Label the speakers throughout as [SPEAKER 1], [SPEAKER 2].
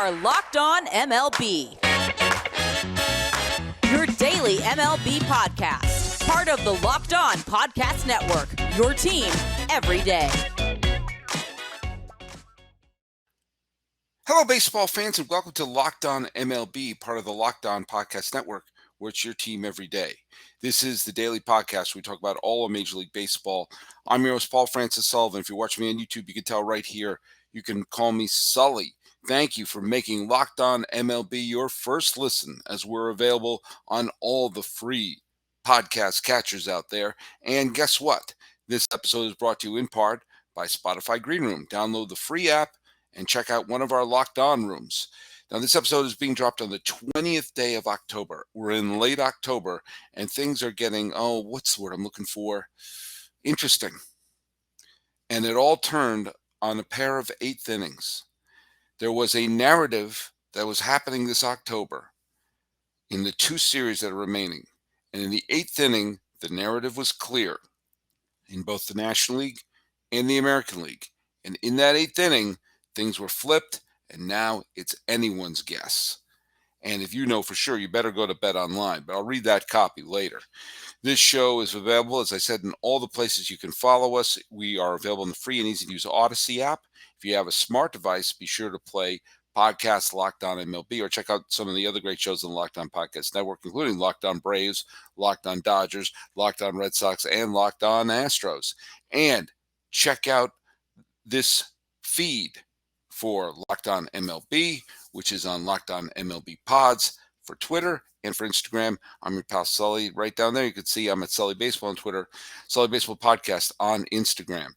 [SPEAKER 1] are Locked On MLB, your daily MLB podcast. Part of the Locked On Podcast Network, your team every day.
[SPEAKER 2] Hello, baseball fans, and welcome to Locked On MLB, part of the Locked On Podcast Network, where it's your team every day. This is the daily podcast where we talk about all of Major League Baseball. I'm your host, Paul Francis Sullivan. If you're watching me on YouTube, you can tell right here, you can call me Sully. Thank you for making Locked On MLB your first listen, as we're available on all the free podcast catchers out there. And guess what? This episode is brought to you in part by Spotify Green Room. Download the free app and check out one of our Locked On rooms. Now, this episode is being dropped on the 20th day of October. We're in late October, and things are getting, what's the word I'm looking for? Interesting. And it all turned on a pair of 8th innings. There was a narrative that was happening this October in the two series that are remaining. And in the 8th inning, the narrative was clear in both the National League and the American League. And in that 8th inning, things were flipped, and now it's anyone's guess. And if you know for sure, you better go to BetOnline, but I'll read that copy later. This show is available, as I said, in all the places you can follow us. We are available in the free and easy-to-use Odyssey app. If you have a smart device, be sure to play podcast Locked On MLB or check out some of the other great shows on the Locked On Podcast Network, including Locked On Braves, Locked On Dodgers, Locked On Red Sox, and Locked On Astros. And check out this feed for Locked On MLB, which is on Locked On MLB Pods for Twitter and for Instagram. I'm your pal Sully. Right down there, you can see I'm at Sully Baseball on Twitter, Sully Baseball Podcast on Instagram.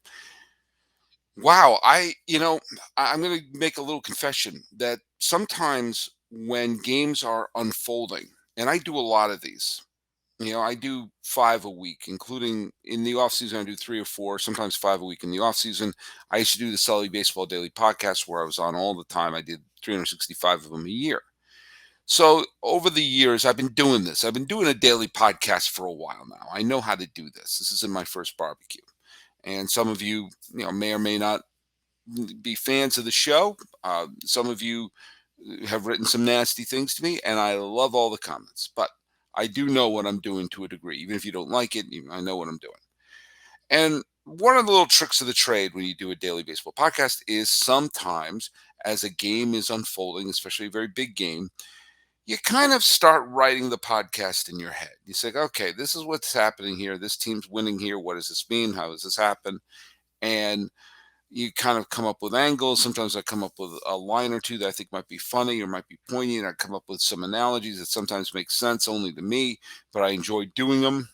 [SPEAKER 2] Wow, I'm going to make a little confession that sometimes when games are unfolding, and I do a lot of these, I do 5 a week, including in the offseason, I do 3 or 4, sometimes 5 a week in the offseason. I used to do the Sully Baseball Daily Podcast where I was on all the time. I did 365 of them a year. So over the years, I've been doing this. I've been doing a daily podcast for a while now. I know how to do this. This isn't my first barbecue. And some of you, may or may not be fans of the show. Some of you have written some nasty things to me, and I love all the comments. But I do know what I'm doing to a degree. Even if you don't like it, I know what I'm doing. And one of the little tricks of the trade when you do a daily baseball podcast is sometimes as a game is unfolding, especially a very big game, you kind of start writing the podcast in your head. You say, okay, this is what's happening here. This team's winning here. What does this mean? How does this happen? And you kind of come up with angles. Sometimes I come up with a line or two that I think might be funny or might be poignant. And I come up with some analogies that sometimes make sense only to me, but I enjoy doing them.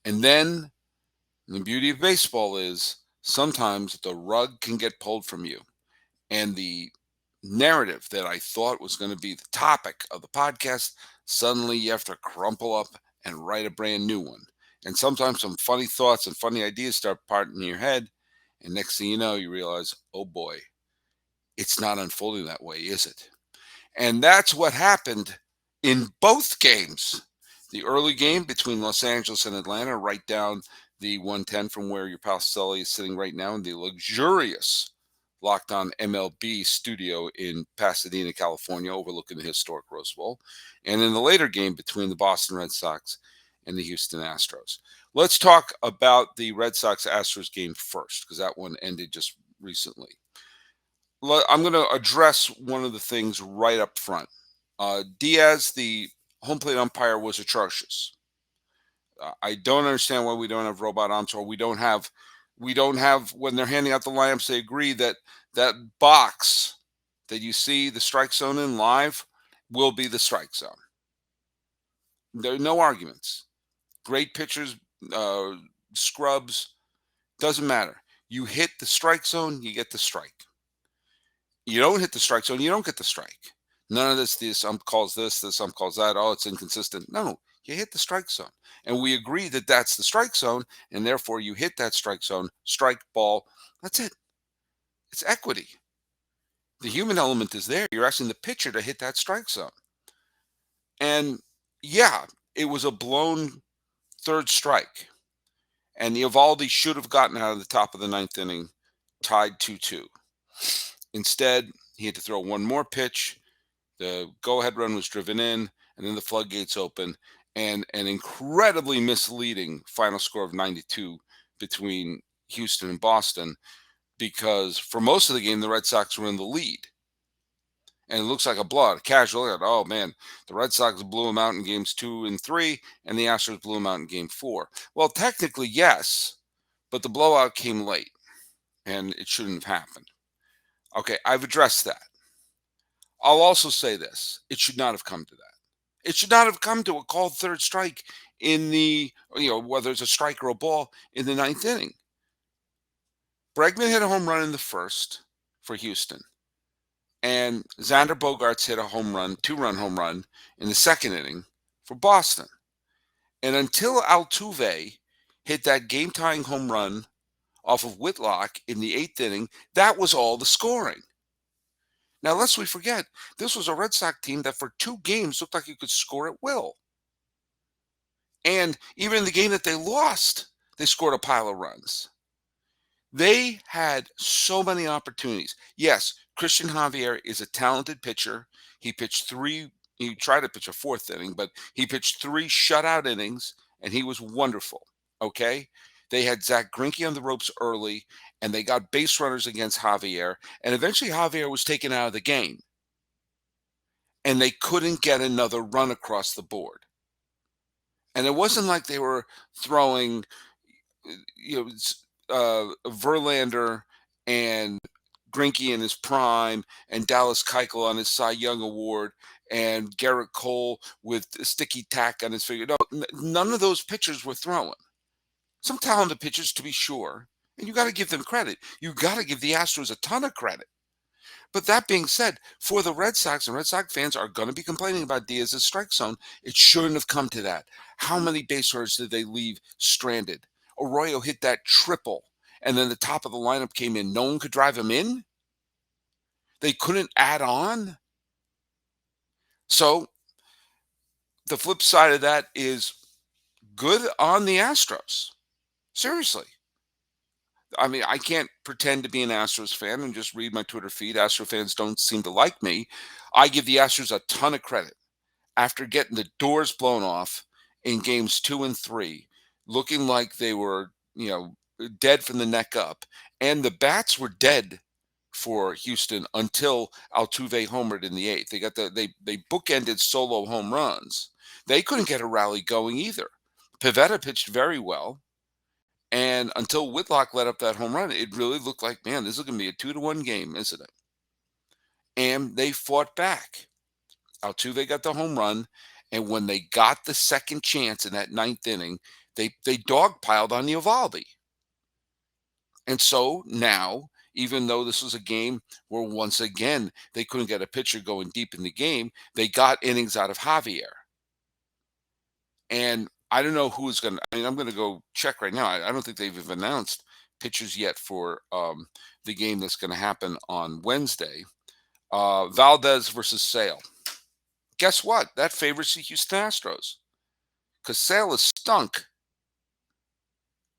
[SPEAKER 2] And then the beauty of baseball is sometimes the rug can get pulled from you. And the narrative that I thought was going to be the topic of the podcast, suddenly you have to crumple up and write a brand new one. And sometimes some funny thoughts and funny ideas start parting in your head. And next thing you know, you realize, oh boy, it's not unfolding that way, is it? And that's what happened in both games. The early game between Los Angeles and Atlanta, right down the 110 from where your pal Sully is sitting right now in the luxurious Locked On MLB studio in Pasadena, California, overlooking the historic Rose Bowl. And in the later game between the Boston Red Sox and the Houston Astros. Let's talk about the Red Sox-Astros game first, because that one ended just recently. I'm going to address one of the things right up front. Diaz, the home plate umpire, was atrocious. I don't understand why we don't have robot umps, or we don't have when they're handing out the lineups, they agree that that box that you see the strike zone in live will be the strike zone. There are no arguments. Great pitchers, scrubs, doesn't matter. You hit the strike zone, you get the strike. You don't hit the strike zone, you don't get the strike. None of this ump calls this ump calls that. Oh, it's inconsistent. No, you hit the strike zone. And we agree that that's the strike zone, and therefore you hit that strike zone, strike, ball. That's it. It's equity. The human element is there. You're asking the pitcher to hit that strike zone. And yeah, it was a blown third strike. And Eovaldi should have gotten out of the top of the ninth inning, tied 2-2. Instead, He had to throw one more pitch. The go-ahead run was driven in, and then the floodgates open, and an incredibly misleading final score of 92 between Houston and Boston, because for most of the game, the Red Sox were in the lead. And it looks like a blowout, a casual look at, oh man, the Red Sox blew them out in games 2 and 3, and the Astros blew them out in game 4. Well, technically, yes, but the blowout came late, and it shouldn't have happened. Okay, I've addressed that. I'll also say this. It should not have come to that. It should not have come to a called third strike in whether it's a strike or a ball in the ninth inning. Bregman hit a home run in the first for Houston, and Xander Bogaerts hit a home run, 2-run home run in the second inning for Boston. And until Altuve hit that game-tying home run off of Whitlock in the 8th inning, that was all the scoring. Now, lest we forget, this was a Red Sox team that for 2 games looked like you could score at will. And even in the game that they lost, they scored a pile of runs. They had so many opportunities. Yes, Christian Javier is a talented pitcher. He tried to pitch a 4th inning, but he pitched 3 shutout innings, and he was wonderful. Okay? They had Zach Greinke on the ropes early, and they got base runners against Javier, and eventually Javier was taken out of the game. And they couldn't get another run across the board. And it wasn't like they were throwing, Verlander and Greinke in his prime, and Dallas Keuchel on his Cy Young Award, and Garrett Cole with sticky tack on his finger. No, none of those pitchers were throwing. Some talented pitchers, to be sure, and you got to give them credit. You got to give the Astros a ton of credit. But that being said, for the Red Sox, and Red Sox fans are going to be complaining about Diaz's strike zone, it shouldn't have come to that. How many base runners did they leave stranded? Arroyo hit that triple, and then the top of the lineup came in. No one could drive him in? They couldn't add on? So the flip side of that is good on the Astros. Seriously. I mean, I can't pretend to be an Astros fan and just read my Twitter feed. Astros fans don't seem to like me. I give the Astros a ton of credit. After getting the doors blown off in games 2 and 3, looking like they were, dead from the neck up, and the bats were dead for Houston until Altuve homered in the 8th. They bookended solo home runs. They couldn't get a rally going either. Pivetta pitched very well. And until Whitlock let up that home run, it really looked like, man, this is going to be a 2-1 game, isn't it? And they fought back. Altuve got the home run, and when they got the second chance in that 9th inning, they dogpiled on Eovaldi. And so now, even though this was a game where once again they couldn't get a pitcher going deep in the game, they got innings out of Javier. And I don't know who's going to. I mean, I'm going to go check right now. I don't think they've even announced pitchers yet for the game that's going to happen on Wednesday. Valdez versus Sale. Guess what? That favors the Houston Astros because Sale is stunk.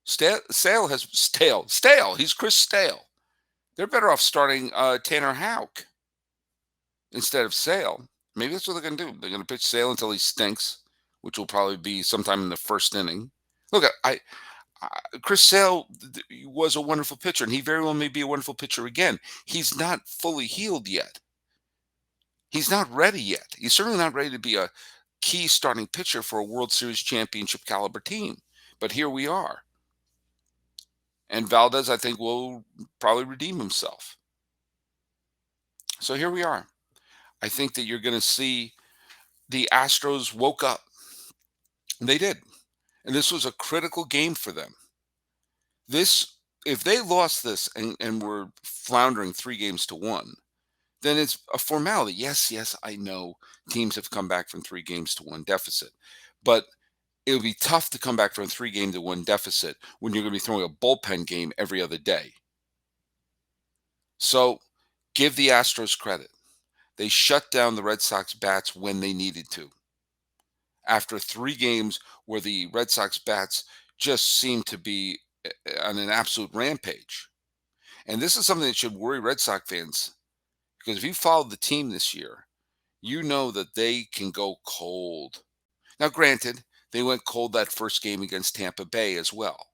[SPEAKER 2] Sale has stale. He's Chris Stale. They're better off starting Tanner Houck instead of Sale. Maybe that's what they're going to do. They're going to pitch Sale until he stinks, which will probably be sometime in the first inning. Look, Chris Sale was a wonderful pitcher, and he very well may be a wonderful pitcher again. He's not fully healed yet. He's not ready yet. He's certainly not ready to be a key starting pitcher for a World Series championship caliber team. But here we are. And Valdez, I think, will probably redeem himself. So here we are. I think that you're going to see the Astros woke up. And they did. And this was a critical game for them. If they lost this and were floundering 3-1, then it's a formality. Yes, I know teams have come back from 3-1 deficit. But it would be tough to come back from a 3-1 deficit when you're going to be throwing a bullpen game every other day. So give the Astros credit. They shut down the Red Sox bats when they needed to. After 3 games where the Red Sox bats just seemed to be on an absolute rampage. And this is something that should worry Red Sox fans, Because if you followed the team this year, you know that they can go cold. Now, granted, they went cold that first game against Tampa Bay as well.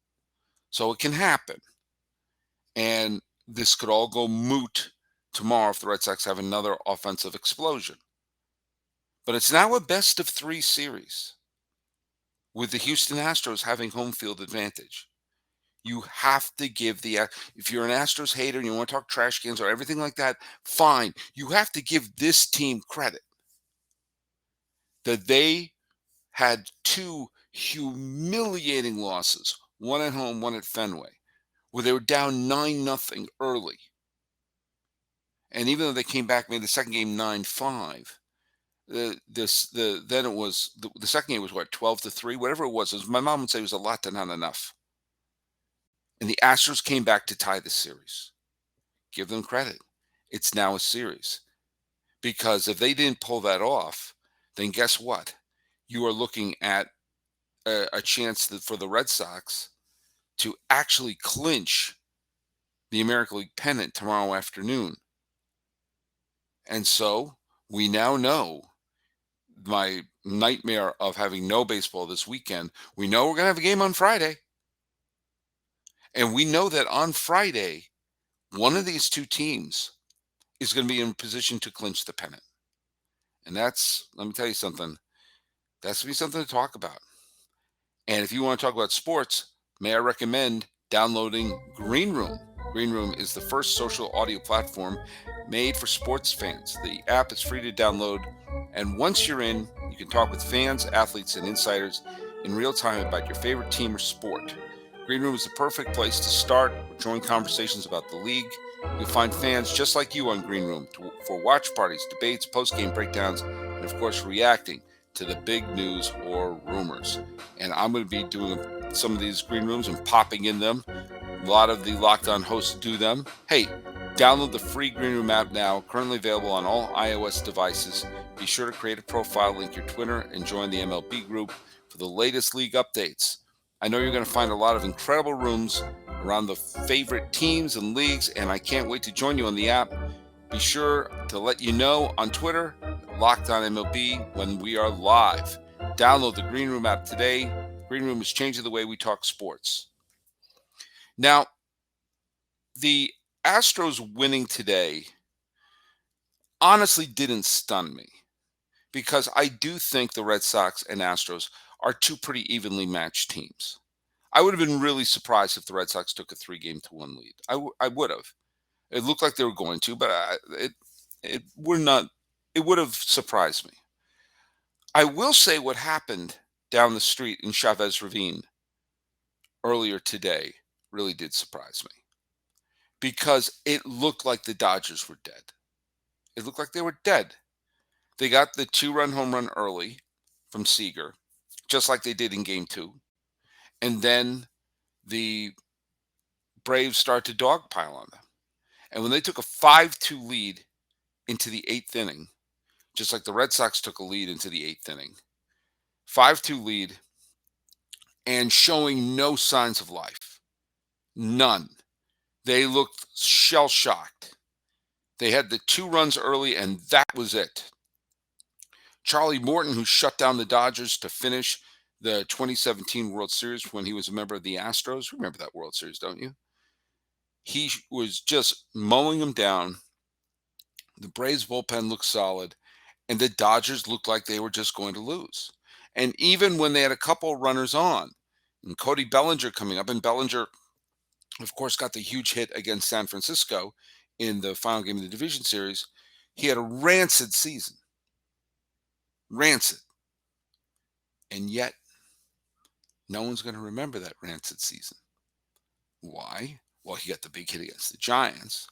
[SPEAKER 2] So it can happen. And this could all go moot tomorrow if the Red Sox have another offensive explosion. But it's now a best of 3 series with the Houston Astros having home field advantage. You have to give if you're an Astros hater and you want to talk trash cans or everything like that, fine. You have to give this team credit that they had 2 humiliating losses, one at home, one at Fenway, where they were down 9-0 early. And even though they came back, made the second game 9-5, then it was the second game was what, 12-3, whatever it was. My mom would say it was a lot to not enough. And the Astros came back to tie the series. Give them credit. It's now a series. Because if they didn't pull that off, then guess what? You are looking at a chance for the Red Sox to actually clinch the American League pennant tomorrow afternoon. And so we now know my nightmare of having no baseball this weekend. We know we're going to have a game on Friday. And we know that on Friday, one of these 2 teams is going to be in position to clinch the pennant. And let me tell you something, that's going to be something to talk about. And if you want to talk about sports, may I recommend downloading Green Room. Green Room is the first social audio platform made for sports fans. The app is free to download, and once you're in, you can talk with fans, athletes, and insiders in real time about your favorite team or sport. Green Room is the perfect place to start or join conversations about the league. You'll find fans just like you on Green Room for watch parties, debates, post-game breakdowns, and of course reacting to the big news or rumors. And I'm going to be doing some of these Green Rooms and popping in them. A lot of the Locked On hosts do them. Hey, download the free Green Room app now, currently available on all iOS devices. Be sure to create a profile, link your Twitter, and join the MLB group for the latest league updates. I know you're going to find a lot of incredible rooms around the favorite teams and leagues, and I can't wait to join you on the app. Be sure to let you know on Twitter, Locked On MLB, when we are live. Download the Green Room app today. Green Room is changing the way we talk sports. Now, the Astros winning today honestly didn't stun me, because I do think the Red Sox and Astros are 2 pretty evenly matched teams. I would have been really surprised if the Red Sox took a 3-1 lead. I would have. It looked like they were going to, but it would have surprised me. I will say what happened down the street in Chavez Ravine earlier today really did surprise me, because it looked like the Dodgers were dead. It looked like they were dead. They got the 2-run home run early from Seager, just like they did in Game 2. And then the Braves start to dogpile on them. And when they took a 5-2 lead into the 8th inning, just like the Red Sox took a lead into the 8th inning, 5-2 lead, and showing no signs of life. None. They looked shell-shocked. They had the 2 runs early, and that was it. Charlie Morton, who shut down the Dodgers to finish the 2017 World Series when he was a member of the Astros. Remember that World Series, don't you? He was just mowing them down. The Braves bullpen looked solid, and the Dodgers looked like they were just going to lose. And even when they had a couple runners on, and Cody Bellinger coming up, and Bellinger, of course, got the huge hit against San Francisco in the final game of the division series, he had a rancid season. Rancid. And yet, no one's going to remember that rancid season. Why? Well, he got the big hit against the Giants.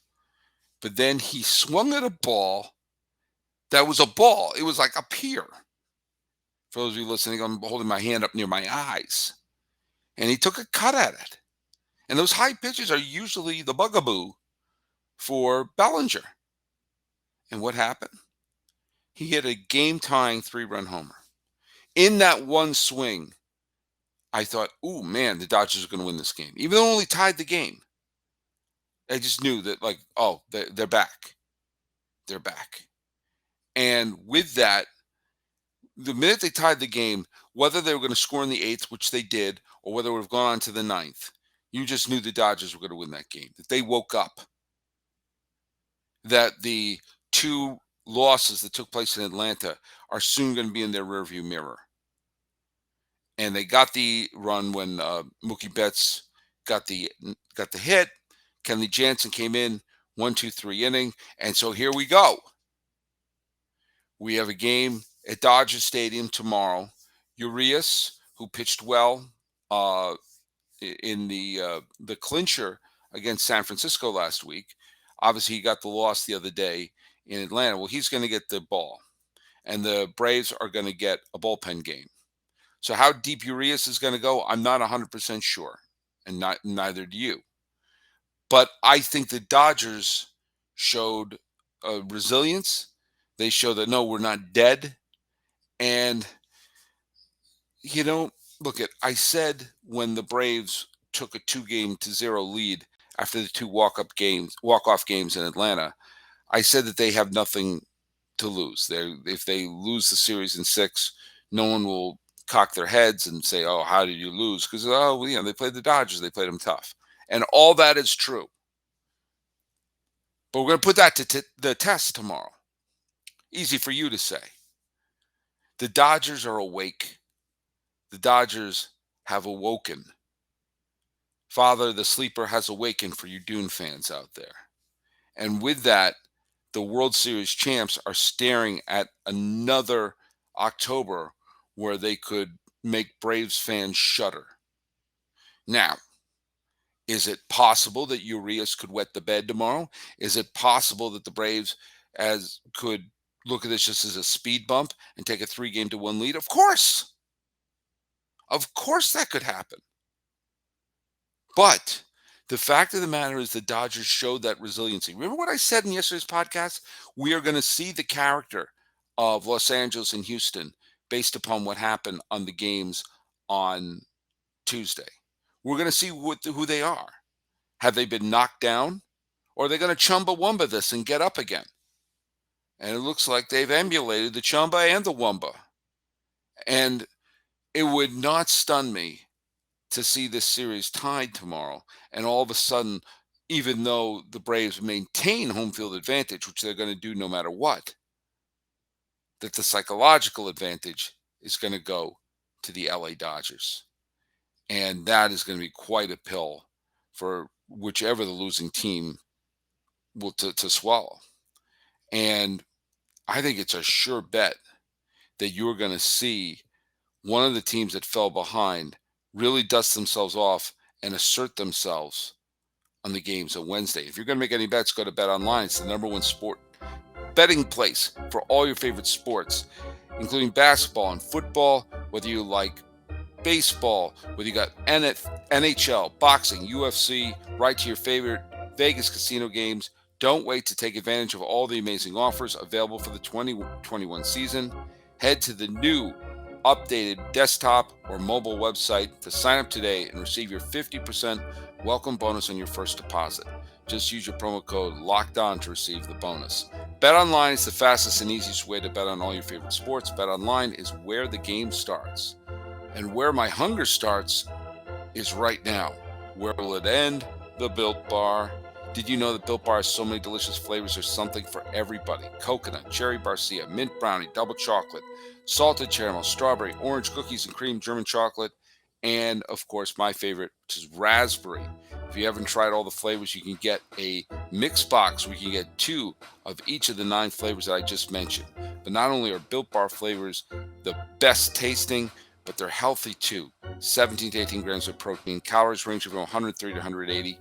[SPEAKER 2] But then he swung at a ball that was a ball. It was like up here. For those of you listening, I'm holding my hand up near my eyes. And he took a cut at it. And those high pitches are usually the bugaboo for Bellinger. And what happened? He hit a game-tying 3-run homer. In that one swing, I thought, ooh, man, the Dodgers are going to win this game. Even though they only tied the game. I just knew that, they're back. they're back. And with that, the minute they tied the game, whether they were going to score in the eighth, which they did, or whether it would have gone on to the ninth, you just knew the Dodgers were going to win that game. That they woke up. That the two losses that took place in Atlanta are soon going to be in their rearview mirror. And they got the run when Mookie Betts got the hit. Kenley Jansen came in, 1-2-3 inning, and so here we go. We have a game at Dodger Stadium tomorrow. Urias, who pitched well in the clincher against San Francisco last week. Obviously, he got the loss the other day in Atlanta. Well, he's going to get the ball, and the Braves are going to get a bullpen game. So how deep Urias is going to go, I'm not 100% sure, and neither do you. But I think the Dodgers showed resilience. They show that, no, we're not dead. And, look, I said when the Braves took a 2-0 lead after the two walk-off games in Atlanta, I said that they have nothing to lose. If they lose the series in 6, no one will cock their heads and say, oh, how did you lose? Because, they played the Dodgers. They played them tough. And all that is true. But we're going to put that to the test tomorrow. Easy for you to say. The Dodgers are awake. The Dodgers have awoken. Father, the sleeper has awakened for you Dune fans out there. And with that, the World Series champs are staring at another October where they could make Braves fans shudder. Now, is it possible that Urias could wet the bed tomorrow? Is it possible that the Braves could look at this just as a speed bump and take a 3-1 lead? Of course. Of course that could happen. But the fact of the matter is the Dodgers showed that resiliency. Remember what I said in yesterday's podcast? We are going to see the character of Los Angeles and Houston based upon what happened on the games on Tuesday. We're going to see who they are. Have they been knocked down? Or are they going to Chumbawamba this and get up again? And it looks like they've emulated the Chumba and the Wumba. And it would not stun me to see this series tied tomorrow. And all of a sudden, even though the Braves maintain home field advantage, which they're going to do no matter what, that the psychological advantage is going to go to the LA Dodgers. And that is going to be quite a pill for whichever the losing team will to swallow. And I think it's a sure bet that you're going to see one of the teams that fell behind really dust themselves off and assert themselves on the games on Wednesday. If you're going to make any bets, go to BetOnline. It's the number 1 sport betting place for all your favorite sports, including basketball and football, whether you like baseball, whether you got NHL, boxing, UFC, right to your favorite Vegas casino games. Don't wait to take advantage of all the amazing offers available for the 2021 season. Head to the new updated desktop or mobile website to sign up today and receive your 50% welcome bonus on your first deposit. Just use your promo code LOCKEDON to receive the bonus. BetOnline is the fastest and easiest way to bet on all your favorite sports. BetOnline is where the game starts. And where my hunger starts is right now. Where will it end? The Built Bar. Did you know that Built Bar has so many delicious flavors? There's something for everybody. Coconut, cherry barcia, mint brownie, double chocolate, salted caramel, strawberry, orange, cookies and cream, German chocolate, and of course my favorite, which is raspberry. If you haven't tried all the flavors, you can get a mix box where you can get 2 of each of the 9 flavors that I just mentioned. But not only are Built Bar flavors the best tasting, but they're healthy too. 17 to 18 grams of protein, calories range from 130 to 180,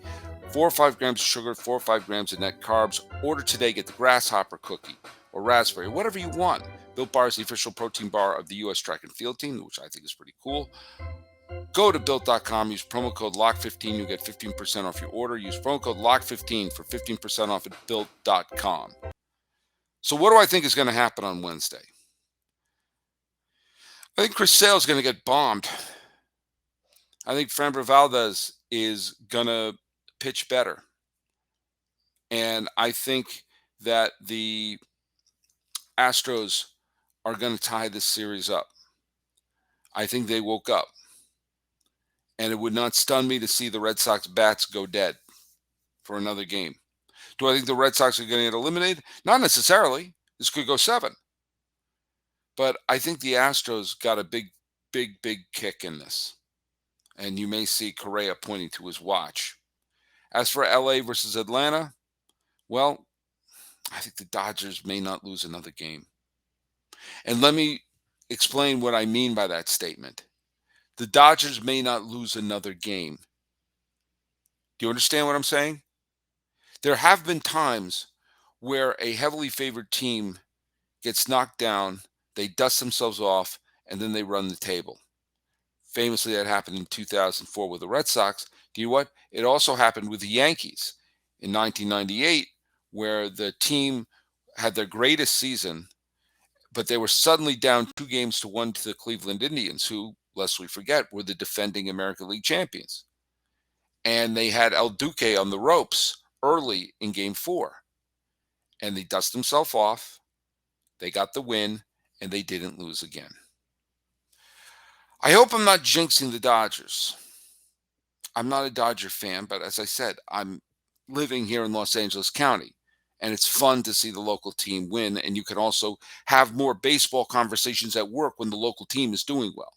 [SPEAKER 2] 4 or 5 grams of sugar, 4 or 5 grams of net carbs. Order today, get the grasshopper cookie or raspberry, whatever you want. Built Bar is the official protein bar of the U.S. track and field team, which I think is pretty cool. Go to Built.com, use promo code LOCK15, you'll get 15% off your order. Use promo code LOCK15 for 15% off at Built.com. So what do I think is going to happen on Wednesday? I think Chris Sale is going to get bombed. I think Framber Valdez is going to pitch better. And I think that the Astros are going to tie this series up. I think they woke up. And it would not stun me to see the Red Sox bats go dead for another game. Do I think the Red Sox are going to get eliminated? Not necessarily. This could go 7. But I think the Astros got a big kick in this. And you may see Correa pointing to his watch. As for LA versus Atlanta, well, I think the Dodgers may not lose another game. And let me explain what I mean by that statement. The Dodgers may not lose another game. Do you understand what I'm saying? There have been times where a heavily favored team gets knocked down, they dust themselves off, and then they run the table. Famously, that happened in 2004 with the Red Sox. Do you know what? It also happened with the Yankees in 1998, where the team had their greatest season, but they were suddenly down 2-1 to the Cleveland Indians, who, lest we forget, were the defending American League champions. And they had El Duque on the ropes early in Game 4. And they dust themselves off, they got the win, and they didn't lose again. I hope I'm not jinxing the Dodgers. I'm not a Dodger fan, but as I said, I'm living here in Los Angeles County, and it's fun to see the local team win, and you can also have more baseball conversations at work when the local team is doing well.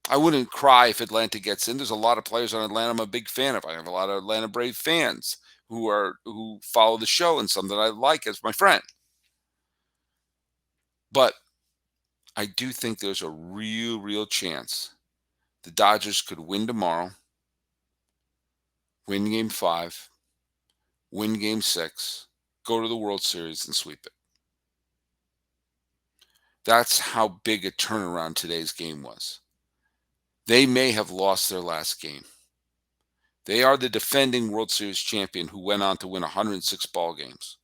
[SPEAKER 2] I wouldn't cry if Atlanta gets in. There's a lot of players on Atlanta I'm a big fan of. I have a lot of Atlanta Brave fans who follow the show and some that I like as my friend. But I do think there's a real chance the Dodgers could win tomorrow, win Game 5, win Game 6, go to the World Series and sweep it. That's how big a turnaround today's game was. They may have lost their last game. They are the defending World Series champion who went on to win 106 ball games.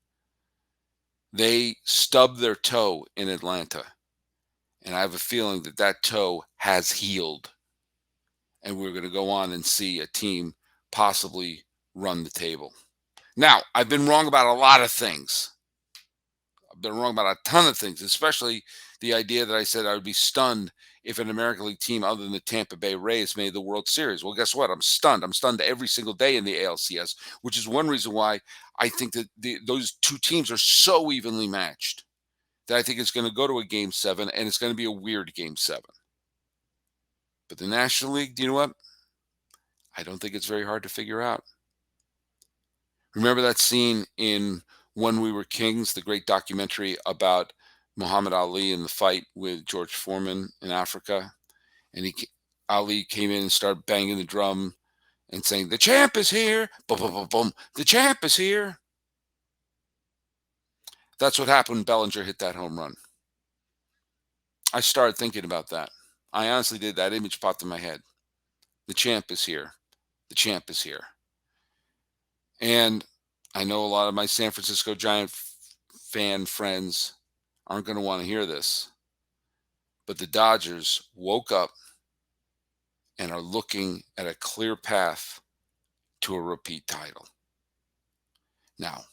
[SPEAKER 2] They stubbed their toe in Atlanta, and I have a feeling that that toe has healed. And we're going to go on and see a team possibly run the table. Now, I've been wrong about a lot of things. I've been wrong about a ton of things, especially the idea that I said I would be stunned if an American League team other than the Tampa Bay Rays made the World Series. Well, guess what? I'm stunned. I'm stunned every single day in the ALCS, which is one reason why I think that those two teams are so evenly matched that I think it's going to go to a Game 7, and it's going to be a weird Game 7. But the National League, do you know what? I don't think it's very hard to figure out. Remember that scene in When We Were Kings, the great documentary about Muhammad Ali in the fight with George Foreman in Africa? And Ali came in and started banging the drum and saying, "The champ is here! Boom, boom, boom, boom. The champ is here!" That's what happened when Bellinger hit that home run. I started thinking about that. I honestly did. That image popped in my head. The champ is here. The champ is here. And I know a lot of my San Francisco Giant fan friends aren't going to want to hear this, but the Dodgers woke up and are looking at a clear path to a repeat title. Now,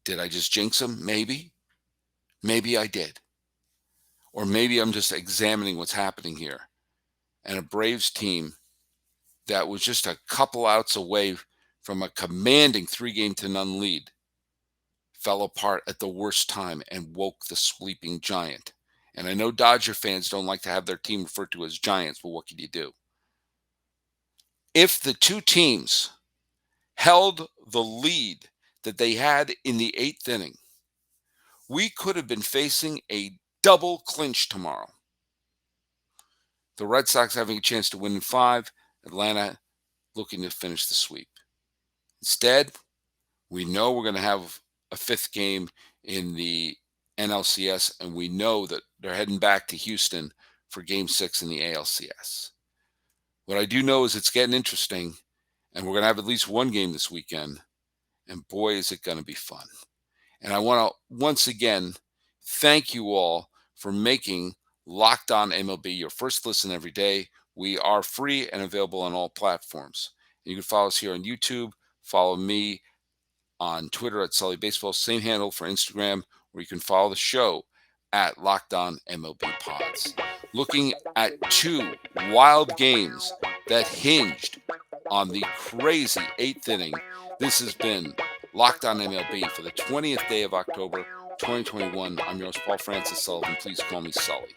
[SPEAKER 2] did I just jinx them? Maybe. Maybe I did. Or maybe I'm just examining what's happening here. And a Braves team that was just a couple outs away from a commanding 3-0 lead fell apart at the worst time and woke the sleeping giant. And I know Dodger fans don't like to have their team referred to as Giants, but what can you do? If the two teams held the lead that they had in the 8th inning, we could have been facing a double clinch tomorrow. The Red Sox having a chance to win in 5, Atlanta looking to finish the sweep. Instead, we know we're going to have a 5th game in the NLCS, and we know that they're heading back to Houston for Game 6 in the ALCS. What I do know is it's getting interesting, and we're going to have at least one game this weekend, and boy, is it going to be fun. And I want to once again thank you all for making Locked On MLB your first listen every day. We are free and available on all platforms. And you can follow us here on YouTube, follow me on Twitter at Sully Baseball, same handle for Instagram. or you can follow the show at Locked On MLB Pods. Looking at two wild games that hinged on the crazy 8th inning. This has been Locked On MLB for the 20th day of October, 2021. I'm your host, Paul Francis Sullivan. Please call me Sully.